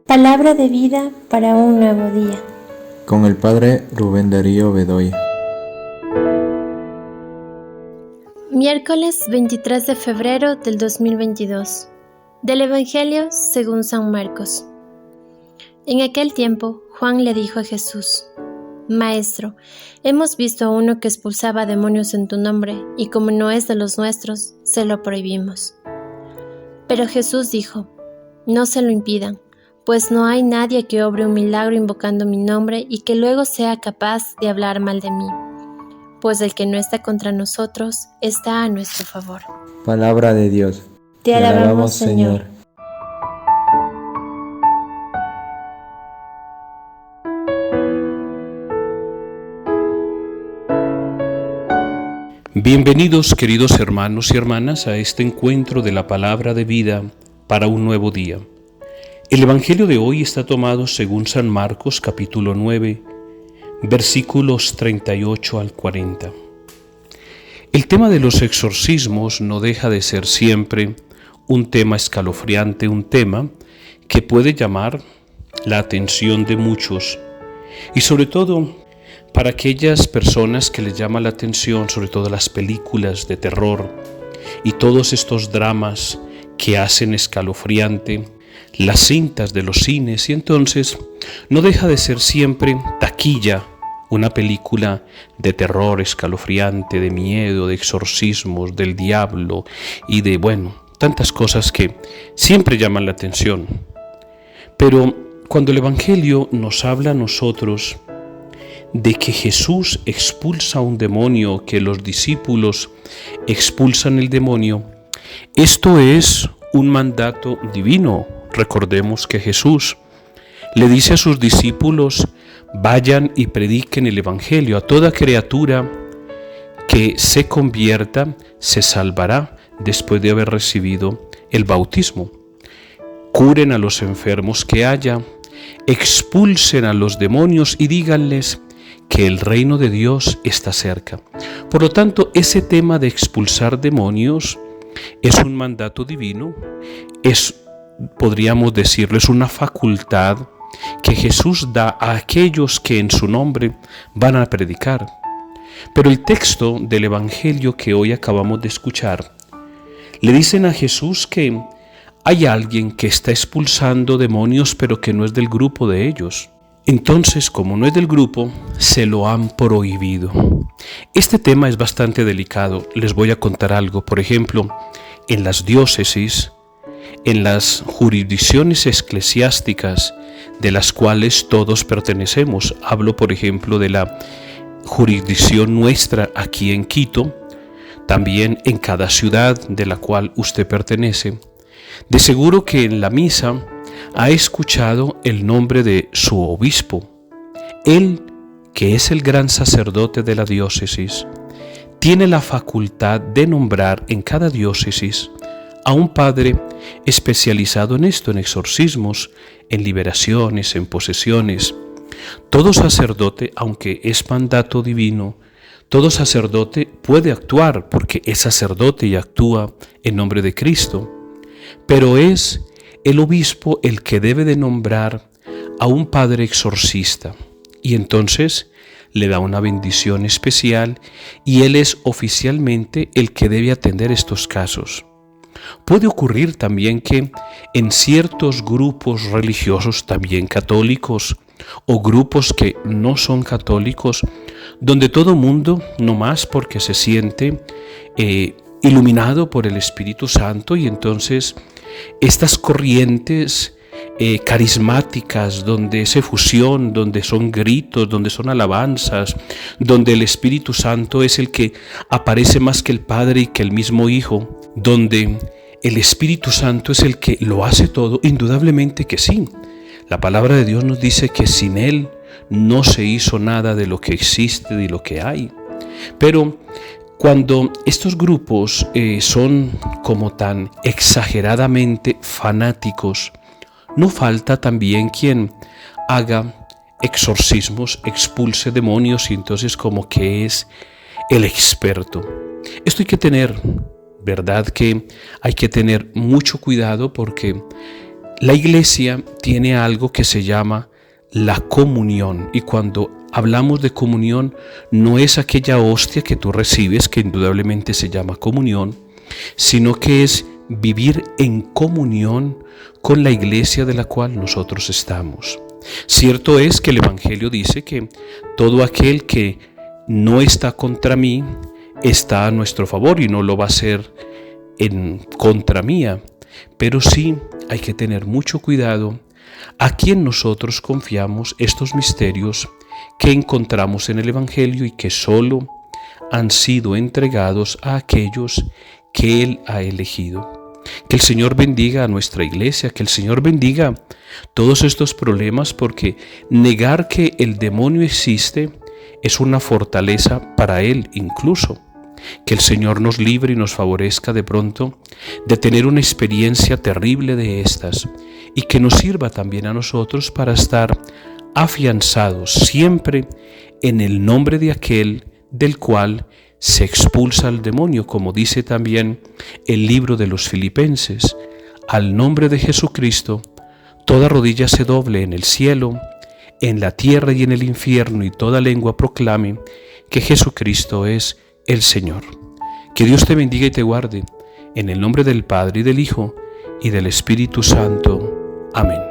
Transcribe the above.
Palabra de vida para un nuevo día. Con el Padre Rubén Darío Bedoya. Miércoles 23 de febrero del 2022. Del Evangelio según San Marcos. En aquel tiempo, Juan le dijo a Jesús: Maestro, hemos visto a uno que expulsaba demonios en tu nombre, y como no es de los nuestros, se lo prohibimos. Pero Jesús dijo: No se lo impidan, pues no hay nadie que obre un milagro invocando mi nombre y que luego sea capaz de hablar mal de mí, pues el que no está contra nosotros está a nuestro favor. Palabra de Dios. Te alabamos, Señor. Bienvenidos, queridos hermanos y hermanas, a este encuentro de la palabra de vida para un nuevo día. El Evangelio de hoy está tomado según San Marcos, capítulo 9, versículos 38 al 40. El tema de los exorcismos no deja de ser siempre un tema escalofriante, un tema que puede llamar la atención de muchos, y sobre todo para aquellas personas que les llama la atención, sobre todo las películas de terror y todos estos dramas que hacen escalofriante las cintas de los cines, y entonces no deja de ser siempre taquilla una película de terror escalofriante, de miedo, de exorcismos, del diablo y de, tantas cosas que siempre llaman la atención. Pero cuando el Evangelio nos habla a nosotros de que Jesús expulsa un demonio, que los discípulos expulsan el demonio, esto es un mandato divino. Recordemos que Jesús le dice a sus discípulos: vayan y prediquen el Evangelio. A toda criatura que se convierta se salvará después de haber recibido el bautismo. Curen a los enfermos que haya, expulsen a los demonios y díganles que el reino de Dios está cerca. Por lo tanto, ese tema de expulsar demonios es un mandato divino, podríamos decirlo, es una facultad que Jesús da a aquellos que en su nombre van a predicar. Pero el texto del Evangelio que hoy acabamos de escuchar, le dicen a Jesús que hay alguien que está expulsando demonios pero que no es del grupo de ellos. Entonces, como no es del grupo, se lo han prohibido. Este tema es bastante delicado. Les voy a contar algo. Por ejemplo, en las diócesis, en las jurisdicciones eclesiásticas de las cuales todos pertenecemos, hablo por ejemplo de la jurisdicción nuestra aquí en Quito, también en cada ciudad de la cual usted pertenece, de seguro que en la misa ha escuchado el nombre de su obispo. Él, que es el gran sacerdote de la diócesis, tiene la facultad de nombrar en cada diócesis a un padre especializado en esto, en exorcismos, en liberaciones, en posesiones. Todo sacerdote, aunque es mandato divino, todo sacerdote puede actuar porque es sacerdote y actúa en nombre de Cristo, pero es el obispo el que debe de nombrar a un padre exorcista, y entonces le da una bendición especial y él es oficialmente el que debe atender estos casos. Puede ocurrir también que en ciertos grupos religiosos, también católicos, o grupos que no son católicos, donde todo mundo, no más porque se siente iluminado por el Espíritu Santo, y entonces estas corrientes carismáticas, donde es efusión, donde son gritos, donde son alabanzas, donde el Espíritu Santo es el que aparece más que el Padre y que el mismo Hijo, donde el Espíritu Santo es el que lo hace todo, indudablemente que sí. La palabra de Dios nos dice que sin Él no se hizo nada de lo que existe, de lo que hay. Pero cuando estos grupos son como tan exageradamente fanáticos, no falta también quien haga exorcismos, expulse demonios y entonces como que es el experto. Esto hay que tener, ¿verdad? Que hay que tener mucho cuidado porque La Iglesia tiene algo que se llama la comunión, y cuando hablamos de comunión no es aquella hostia que tú recibes, que indudablemente se llama comunión, sino que es vivir en comunión con la Iglesia de la cual nosotros estamos. Cierto es que el Evangelio dice que todo aquel que no está contra mí está a nuestro favor y no lo va a hacer en contra mía, pero sí hay que tener mucho cuidado a quien nosotros confiamos estos misterios que encontramos en el Evangelio y que solo han sido entregados a aquellos que Él ha elegido. Que el Señor bendiga a nuestra Iglesia, que el Señor bendiga todos estos problemas, porque negar que el demonio existe es una fortaleza para Él incluso. Que el Señor nos libre y nos favorezca de pronto de tener una experiencia terrible de estas, y que nos sirva también a nosotros para estar afianzados siempre en el nombre de aquel del cual se expulsa al demonio, como dice también el libro de los Filipenses: al nombre de Jesucristo toda rodilla se doble en el cielo, en la tierra y en el infierno, y toda lengua proclame que Jesucristo es el Señor. Que Dios te bendiga y te guarde, en el nombre del Padre y del Hijo y del Espíritu Santo. Amén.